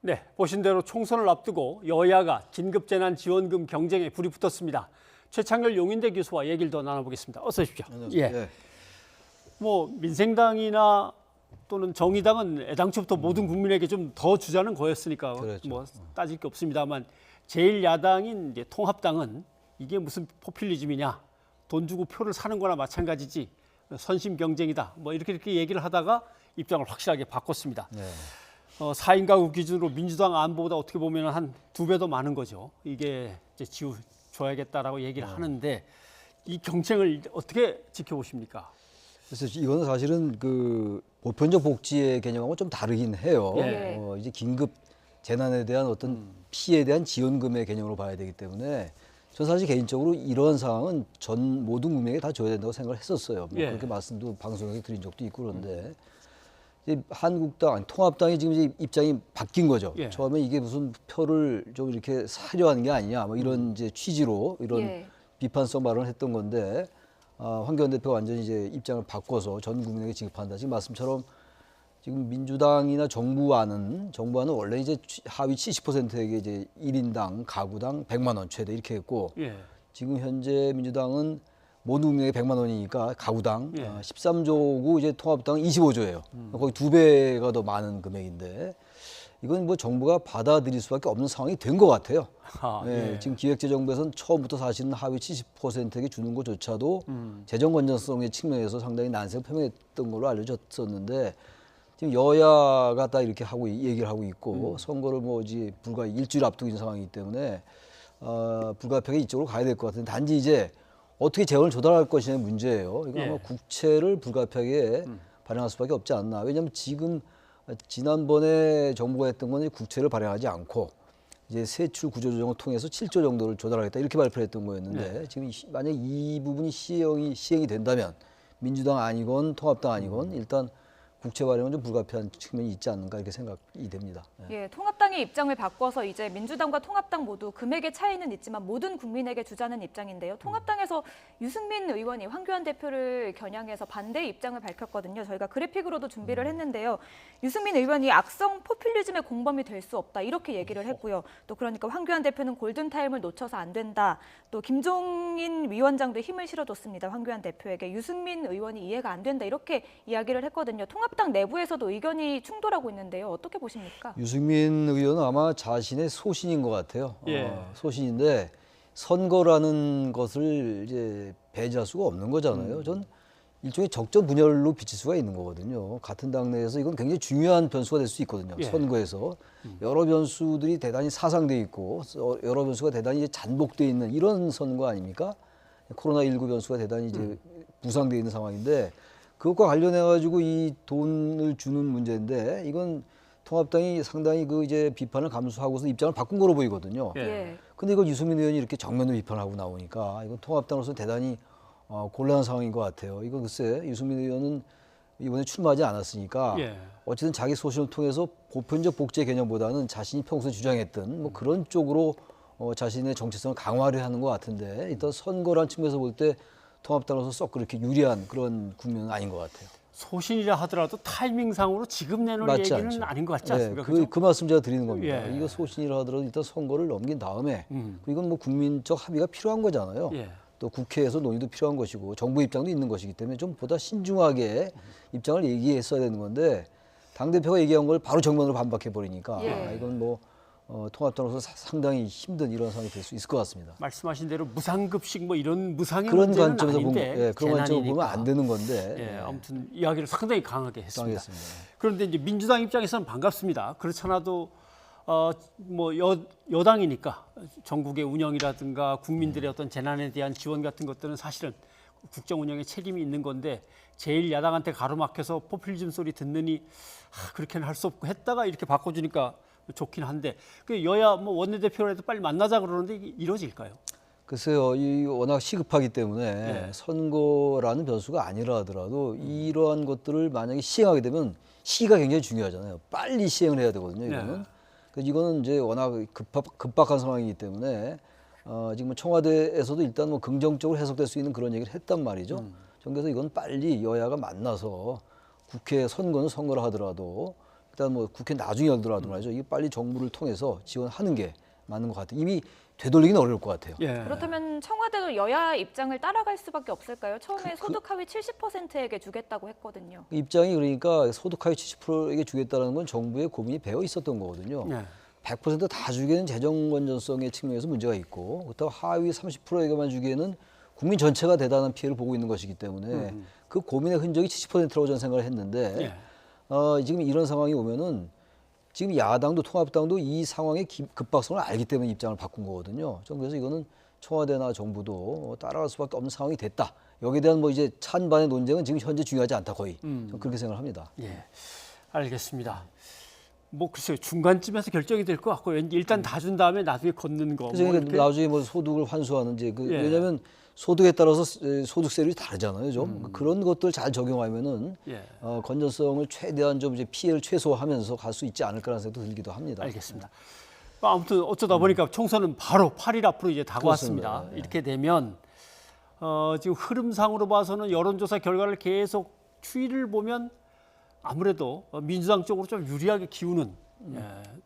네, 보신 대로 총선을 앞두고 여야가 긴급재난지원금 경쟁에 불이 붙었습니다. 최창렬 용인대 교수와 얘기를 더 나눠보겠습니다. 어서 오십시오. 예. 뭐 민생당이나 또는 정의당은 애당초부터 모든 국민에게 좀 더 주자는 거였으니까 그렇죠. 뭐 따질 게 없습니다만 제1야당인 이제 통합당은 이게 무슨 포퓰리즘이냐, 돈 주고 표를 사는 거나 마찬가지지 선심 경쟁이다. 뭐 이렇게 얘기를 하다가 입장을 확실하게 바꿨습니다. 네. 4인 가구 기준으로 민주당 안보다 어떻게 보면 한 2배 더 많은 거죠. 이게 이제 지워줘야겠다라고 얘기를 하는데 이 경쟁을 어떻게 지켜보십니까? 그래서 이거는 사실은 그 보편적 복지의 개념하고 좀 다르긴 해요. 예. 이제 긴급 재난에 대한 어떤 피해에 대한 지원금의 개념으로 봐야 되기 때문에 저 사실 개인적으로 이런 상황은 전 모든 국민에게 다 줘야 된다고 생각을 했었어요. 뭐 예. 그렇게 말씀도 방송에서 드린 적도 있고 그런데 이제 한국당, 통합당이 지금 이제 입장이 바뀐 거죠. 예. 처음에 이게 무슨 표를 좀 이렇게 사려 하는 게 아니냐, 뭐 이런 이제 취지로 이런 비판성 발언을 했던 건데 황교안 대표가 완전히 이제 입장을 바꿔서 전 국민에게 지급한다. 지금 말씀처럼 지금 민주당이나 정부안은 원래 이제 하위 70%에게 이제 1인당 가구당 100만 원 최대 이렇게 했고 예. 지금 현재 민주당은 모든 국민에게 100만 원이니까 가구당 13조고 이제 통합당은 25조예요. 거의 2배가 더 많은 금액인데 이건 뭐 정부가 받아들일 수밖에 없는 상황이 된 것 같아요. 예. 지금 기획재정부에서는 처음부터 사실은 하위 70%에게 주는 것조차도 재정 건전성의 측면에서 상당히 난색을 표명했던 걸로 알려졌었는데 지금 여야가 다 이렇게 하고 얘기를 하고 있고 선거를 뭐 이제 불과 일주일 앞두고 있는 상황이기 때문에 불가피하게 이쪽으로 가야 될 것 같은데 단지 이제 어떻게 재원을 조달할 것이냐의 문제예요. 이거 아마 국채를 불가피하게 발행할 수밖에 없지 않나. 왜냐하면 지금 지난번에 정부가 했던 건 국채를 발행하지 않고 이제 세출 구조 조정을 통해서 7조 정도를 조달하겠다 이렇게 발표했던 거였는데 지금 만약 이 부분이 시행이 된다면 민주당 아니건 통합당 아니건 일단 국채 발행은 좀 불가피한 측면이 있지 않는가 이렇게 생각이 됩니다. 예, 통합당의 입장을 바꿔서 이제 민주당과 통합당 모두 금액의 차이는 있지만 모든 국민에게 주자는 입장인데요. 통합당에서 유승민 의원이 황교안 대표를 겨냥해서 반대 입장을 밝혔거든요. 저희가 그래픽으로도 준비를 했는데요. 유승민 의원이 악성 포퓰리즘의 공범이 될 수 없다 이렇게 얘기를 했고요. 또 그러니까 황교안 대표는 골든타임을 놓쳐서 안 된다. 또 김종인 위원장도 힘을 실어줬습니다. 황교안 대표에게 유승민 의원이 이해가 안 된다 이렇게 이야기를 했거든요. 통합당 내부에서도 의견이 충돌하고 있는데요. 어떻게 보십니까? 유승민 의원은 아마 자신의 소신인 것 같아요. 예. 소신인데 선거라는 것을 이제 배제할 수가 없는 거잖아요. 전 일종의 적정 분열로 비칠 수가 있는 거거든요. 같은 당내에서 이건 굉장히 중요한 변수가 될 수 있거든요. 예. 선거에서 여러 변수들이 대단히 사상돼 있고 여러 변수가 대단히 이제 잔복돼 있는 이런 선거 아닙니까? 코로나19 변수가 대단히 이제 부상돼 있는 상황인데 그것과 관련해 가지고 이 돈을 주는 문제인데 이건 통합당이 상당히 그 이제 비판을 감수하고서 입장을 바꾼 거로 보이거든요. 예. 근데 이걸 유승민 의원이 이렇게 정면으로 비판하고 나오니까 이건 통합당으로서 대단히 곤란한 상황인 것 같아요. 이거 글쎄 유승민 의원은 이번에 출마하지 않았으니까 어쨌든 자기 소신을 통해서 보편적 복지의 개념보다는 자신이 평소에 주장했던 뭐 그런 쪽으로 자신의 정체성을 강화를 하는 것 같은데 일단 선거란 측면에서 볼 때 통합당으로서 썩 그렇게 유리한 그런 국면은 아닌 것 같아요. 소신이라 하더라도 타이밍상으로 지금 내놓을 맞지 얘기는 않죠. 아닌 것 같지 않습니까? 그죠? 그 말씀 제가 드리는 겁니다. 예. 이거 소신이라 하더라도 일단 선거를 넘긴 다음에 이건 뭐 국민적 합의가 필요한 거잖아요. 예. 또 국회에서 논의도 필요한 것이고 정부 입장도 있는 것이기 때문에 좀 보다 신중하게 입장을 얘기했어야 되는 건데 당대표가 얘기한 걸 바로 정면으로 반박해 버리니까 이건 뭐 통합당으로서 상당히 힘든 이런 상황이 될 수 있을 것 같습니다. 말씀하신 대로 무상급식 뭐 이런 무상의 그런 문제는 관점에서 아닌데 그런 관점으로 보면 안 재난이니까. 되는 건데 예, 아무튼 이야기를 상당히 강하게 했습니다. 당했습니다. 그런데 이제 민주당 입장에서는 반갑습니다. 그렇잖아도 뭐 여당이니까 전국의 운영이라든가 국민들의 어떤 재난에 대한 지원 같은 것들은 사실은 국정 운영에 책임이 있는 건데 제일 야당한테 가로막혀서 포퓰리즘 소리 듣느니 그렇게는 할 수 없고 했다가 이렇게 바꿔주니까 좋긴 한데 그 여야 뭐 원내대표라도 빨리 만나자 그러는데 이게 이루어질까요? 글쎄요, 이 워낙 시급하기 때문에 선거라는 변수가 아니라 하더라도 이러한 것들을 만약에 시행하게 되면 시기가 굉장히 중요하잖아요. 빨리 시행을 해야 되거든요. 이거는. 그래서 이거는 이제 워낙 급박한 상황이기 때문에 지금 청와대에서도 일단 뭐 긍정적으로 해석될 수 있는 그런 얘기를 했단 말이죠. 그래서 이건 빨리 여야가 만나서 국회 선거는 선거라 하더라도 일단 뭐 국회 나중에 열더라도 말이죠. 이게 빨리 정부를 통해서 지원하는 게 맞는 것 같아요. 이미 되돌리기는 어려울 것 같아요. 예. 그렇다면 청와대도 여야 입장을 따라갈 수밖에 없을까요? 처음에 소득 하위 70%에게 주겠다고 했거든요. 입장이 그러니까 소득 하위 70%에게 주겠다는 건 정부의 고민이 배어 있었던 거거든요. 예. 100%다 주기에는 재정 건전성의 측면에서 문제가 있고 그렇다고 하위 30%에게만 주기에는 국민 전체가 대단한 피해를 보고 있는 것이기 때문에 그 고민의 흔적이 70%라고 저는 생각을 했는데 예. 지금 이런 상황이 오면은 지금 야당도 통합당도 이 상황의 급박성을 알기 때문에 입장을 바꾼 거거든요. 전 그래서 이거는 청와대나 정부도 따라갈 수밖에 없는 상황이 됐다. 여기에 대한 뭐 이제 찬반의 논쟁은 지금 현재 중요하지 않다 거의. 저는 그렇게 생각을 합니다. 예. 알겠습니다. 뭐 글쎄요 중간쯤에서 결정이 될 것 같고 왠지 일단 다 준 다음에 나중에 걷는 거. 그래서 뭐 이게 이렇게. 나중에 뭐 소득을 환수하는지 예. 왜냐하면 소득에 따라서 소득세율이 다르잖아요. 좀 그런 것들 잘 적용하면은 예. 건전성을 최대한 좀 이제 피해를 최소화하면서 갈 수 있지 않을까라는 생각도 들기도 합니다. 알겠습니다. 아무튼 어쩌다 보니까 총선은 바로 8일 앞으로 이제 다가왔습니다. 그렇습니다. 예. 이렇게 되면 지금 흐름상으로 봐서는 여론조사 결과를 계속 추이를 보면 아무래도 민주당 쪽으로 좀 유리하게 기우는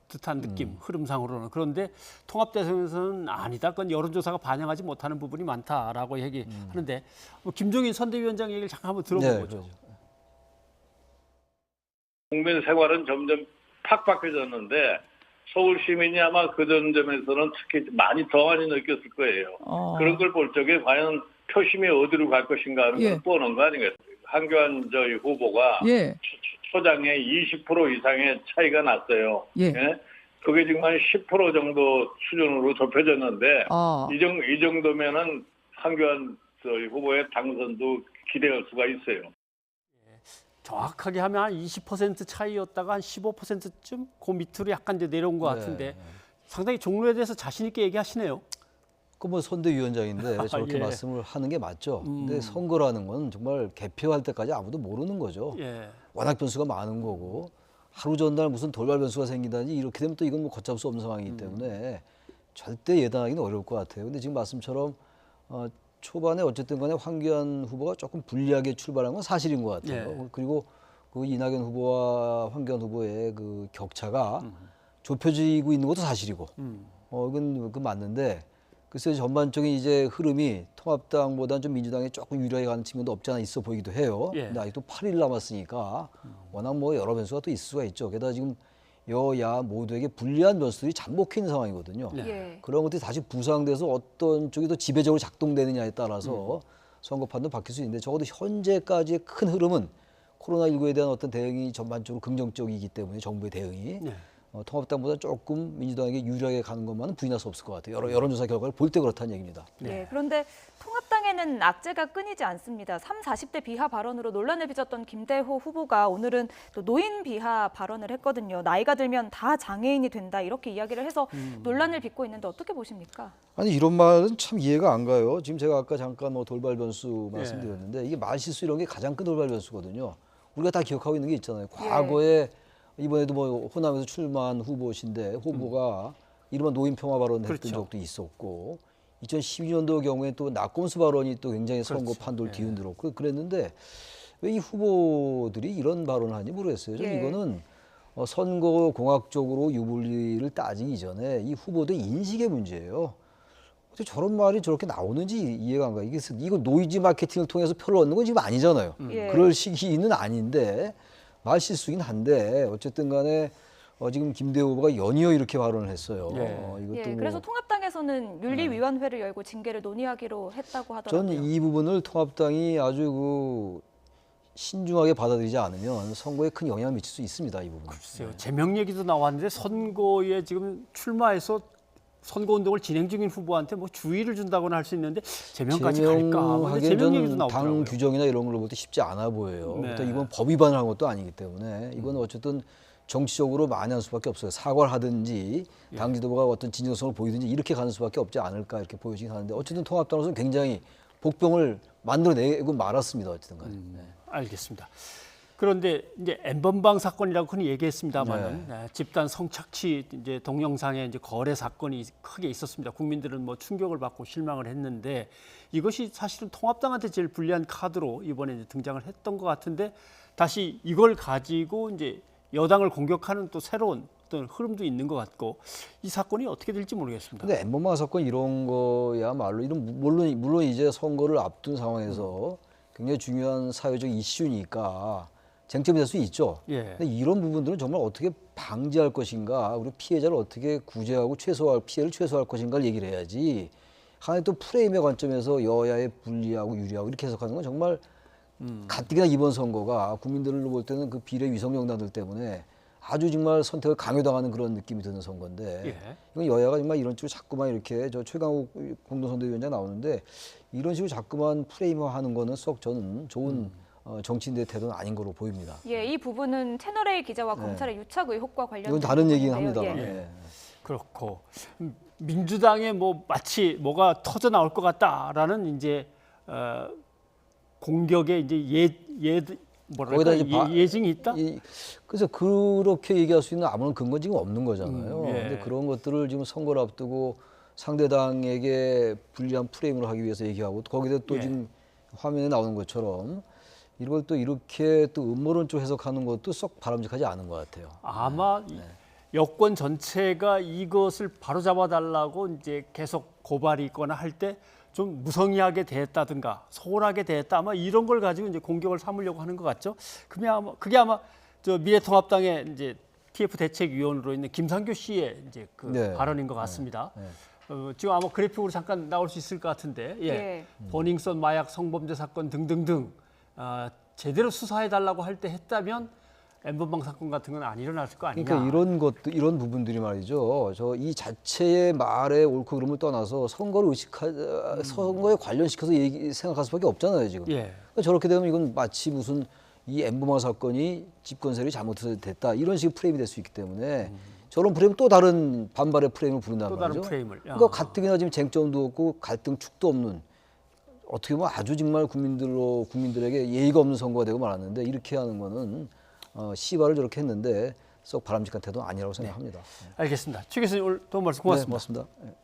듯한 느낌, 흐름상으로는. 그런데 통합대선에서는 아니다. 그건 여론조사가 반영하지 못하는 부분이 많다라고 얘기하는데 뭐 김종인 선대위원장 얘기를 잠깐 한번 들어보죠. 그렇죠. 국민 생활은 점점 팍팍해졌는데 서울 시민이 아마 그런 점에서는 특히 많이 느꼈을 거예요. 그런 걸 볼 적에 과연 표심이 어디로 갈 것인가 하는 걸 보는 거 아니겠어요? 한교안 저희 후보가 초장에 20% 이상의 차이가 났어요. 예? 그게 지금 한 10% 정도 수준으로 좁혀졌는데 이 정도면은 한교안 저희 후보의 당선도 기대할 수가 있어요. 정확하게 하면 한 20% 차이였다가 한 15%쯤 그 밑으로 약간 이제 내려온 것 같은데 상당히 종로에 대해서 자신 있게 얘기하시네요. 그 뭐 선대위원장인데 저렇게 예. 말씀을 하는 게 맞죠. 근데 선거라는 건 정말 개표할 때까지 아무도 모르는 거죠. 예. 워낙 변수가 많은 거고 하루 전날 무슨 돌발 변수가 생기다니 이렇게 되면 또 이건 뭐 걷잡을 수 없는 상황이기 때문에 절대 예단하기는 어려울 것 같아요. 근데 지금 말씀처럼 초반에 어쨌든 간에 황교안 후보가 조금 불리하게 출발한 건 사실인 것 같아요. 예. 그리고 그 이낙연 후보와 황교안 후보의 그 격차가 좁혀지고 있는 것도 사실이고 이건 그 맞는데 글쎄요 전반적인 이제 흐름이 통합당보다는 좀 민주당에 조금 유리하게 가는 측면도 없지 않아 있어 보이기도 해요. 예. 근데 아직도 8일 남았으니까 워낙 뭐 여러 변수가 또 있을 수가 있죠. 게다가 지금 여야 모두에게 불리한 변수들이 잠복해 있는 상황이거든요. 예. 그런 것들이 다시 부상돼서 어떤 쪽이 더 지배적으로 작동되느냐에 따라서 선거판도 바뀔 수 있는데 적어도 현재까지의 큰 흐름은 코로나19에 대한 어떤 대응이 전반적으로 긍정적이기 때문에 정부의 대응이 네. 통합당보다 조금 민주당에게 유리하게 가는 것만은 부인할 수 없을 것 같아요. 여론조사 결과를 볼 때 그렇다는 얘기입니다. 네. 그런데 통합당에는 악재가 끊이지 않습니다. 40대 비하 발언으로 논란을 빚었던 김대호 후보가 오늘은 또 노인 비하 발언을 했거든요. 나이가 들면 다 장애인이 된다 이렇게 이야기를 해서 논란을 빚고 있는데 어떻게 보십니까? 아니 이런 말은 참 이해가 안 가요. 지금 제가 아까 잠깐 뭐 돌발 변수 말씀드렸는데 이게 말실수 이런 게 가장 큰 돌발 변수거든요. 우리가 다 기억하고 있는 게 있잖아요. 과거에 이번에도 뭐 호남에서 출마한 후보가 이른바 노인 평화 발언을 했던 그렇죠. 적도 있었고 2012년도 경우에 또 낙곰수 발언이 또 굉장히 선거 그렇죠. 판도를 뒤흔들었고 그랬는데 왜 이 후보들이 이런 발언을 하는지 모르겠어요. 저는 이거는 선거 공학적으로 유불리를 따지기 이전에 이 후보들의 인식의 문제예요. 어떻게 저런 말이 저렇게 나오는지 이해가 안 가요. 이거 노이즈 마케팅을 통해서 표를 얻는 건 지금 아니잖아요. 예. 그럴 시기는 아닌데 말 실수긴 한데 어쨌든 간에 지금 김대호 후보가 연이어 이렇게 발언을 했어요. 이것도 예, 뭐 그래서 통합당에서는 윤리위원회를 열고 징계를 논의하기로 했다고 하더라고요. 저는 이 부분을 통합당이 아주 그 신중하게 받아들이지 않으면 선거에 큰 영향을 미칠 수 있습니다. 이 부분. 글쎄요. 제명 얘기도 나왔는데 선거에 지금 출마해서 선거운동을 진행 중인 후보한테 뭐 주의를 준다고는 할 수 있는데 제명까지 갈까? 근데 제명 얘기도 당 나오더라고요. 규정이나 이런 걸로 볼 때 쉽지 않아 보여요. 네. 또 이건 법 위반을 한 것도 아니기 때문에 이건 어쨌든 정치적으로 만회할 수밖에 없어요. 사과를 하든지 당 지도부가 어떤 진정성을 보이든지 이렇게 가는 수밖에 없지 않을까 이렇게 보여지긴 하는데 어쨌든 통합당으로서는 굉장히 복병을 만들어내고 말았습니다. 어쨌든 간에. 알겠습니다. 그런데 이제 엠번방 사건이라고 흔히 얘기했습니다만은 집단 성착취 이제 동영상의 이제 거래 사건이 크게 있었습니다. 국민들은 뭐 충격을 받고 실망을 했는데 이것이 사실은 통합당한테 제일 불리한 카드로 이번에 이제 등장을 했던 것 같은데 다시 이걸 가지고 이제 여당을 공격하는 또 새로운 어떤 흐름도 있는 것 같고 이 사건이 어떻게 될지 모르겠습니다. 근데 엠번방 사건 이런 거야말로 이런 물론 이제 선거를 앞둔 상황에서 굉장히 중요한 사회적 이슈니까 쟁점이 될 수 있죠. 예. 근데 이런 부분들은 정말 어떻게 방지할 것인가, 그리고 피해자를 어떻게 구제하고 피해를 최소화할 것인가를 얘기를 해야지. 하나의 또 프레임의 관점에서 여야의 불리하고 유리하고 이렇게 해석하는 건 정말 가뜩이나 이번 선거가 국민들로 볼 때는 그 비례 위성정당들 때문에 아주 정말 선택을 강요당하는 그런 느낌이 드는 선거인데 예. 이건 여야가 정말 이런 식으로 자꾸만 이렇게 저 최강욱 공동선대위원장 나오는데 이런 식으로 자꾸만 프레임화하는 거는 썩 저는 좋은 정치인들의 태도는 아닌 거로 보입니다. 예, 이 부분은 채널A 기자와 검찰의 유착 의혹과 관련된 이건 다른 얘기긴 부분인데요. 합니다만. 예. 예. 그렇고 민주당에 뭐 마치 뭐가 터져 나올 것 같다라는 이제 공격의 이제 거기다 이제 예증이 있다. 그래서 그렇게 얘기할 수 있는 아무런 근거 지금 없는 거잖아요. 예. 근데 그런 것들을 지금 선거를 앞두고 상대당에게 불리한 프레임을 하기 위해서 얘기하고 거기다 또 예. 지금 화면에 나오는 것처럼 이걸 또 이렇게 또 음모론적 해석하는 것도 썩 바람직하지 않은 것 같아요. 아마 여권 전체가 이것을 바로잡아달라고 이제 계속 고발이 있거나 할 때 좀 무성의하게 대했다든가 소홀하게 대했다 아마 이런 걸 가지고 이제 공격을 삼으려고 하는 것 같죠. 그게 아마 저 미래통합당의 이제 TF 대책위원으로 있는 김상교 씨의 이제 그 네. 발언인 것 같습니다. 지금 아마 그래픽으로 잠깐 나올 수 있을 것 같은데, 예. 버닝썬 마약 성범죄 사건 등등등 제대로 수사해달라고 할 때 했다면 엠번방 사건 같은 건 안 일어났을 거 아니냐. 그러니까 이런 부분들이 말이죠. 저 이 자체의 말의 옳고 그름을 떠나서 선거에 관련시켜서 생각할 수밖에 없잖아요 지금. 예. 그러니까 저렇게 되면 이건 마치 무슨 이 엠번방 사건이 집권 세력이 잘못됐다 이런 식의 프레임이 될 수 있기 때문에 저런 프레임은 또 다른 반발의 프레임을 부른단 또 말이죠. 다른 프레임을. 그러니까 가뜩이나 지금 쟁점도 없고 갈등 축도 없는 어떻게 보면 아주 정말 국민들에게 예의가 없는 선거가 되고 말았는데 이렇게 하는 거는 시발을 저렇게 했는데 썩 바람직한 태도는 아니라고 생각합니다. 알겠습니다. 최 교수님 오늘 도움 말씀 고맙습니다. 네, 고맙습니다. 네.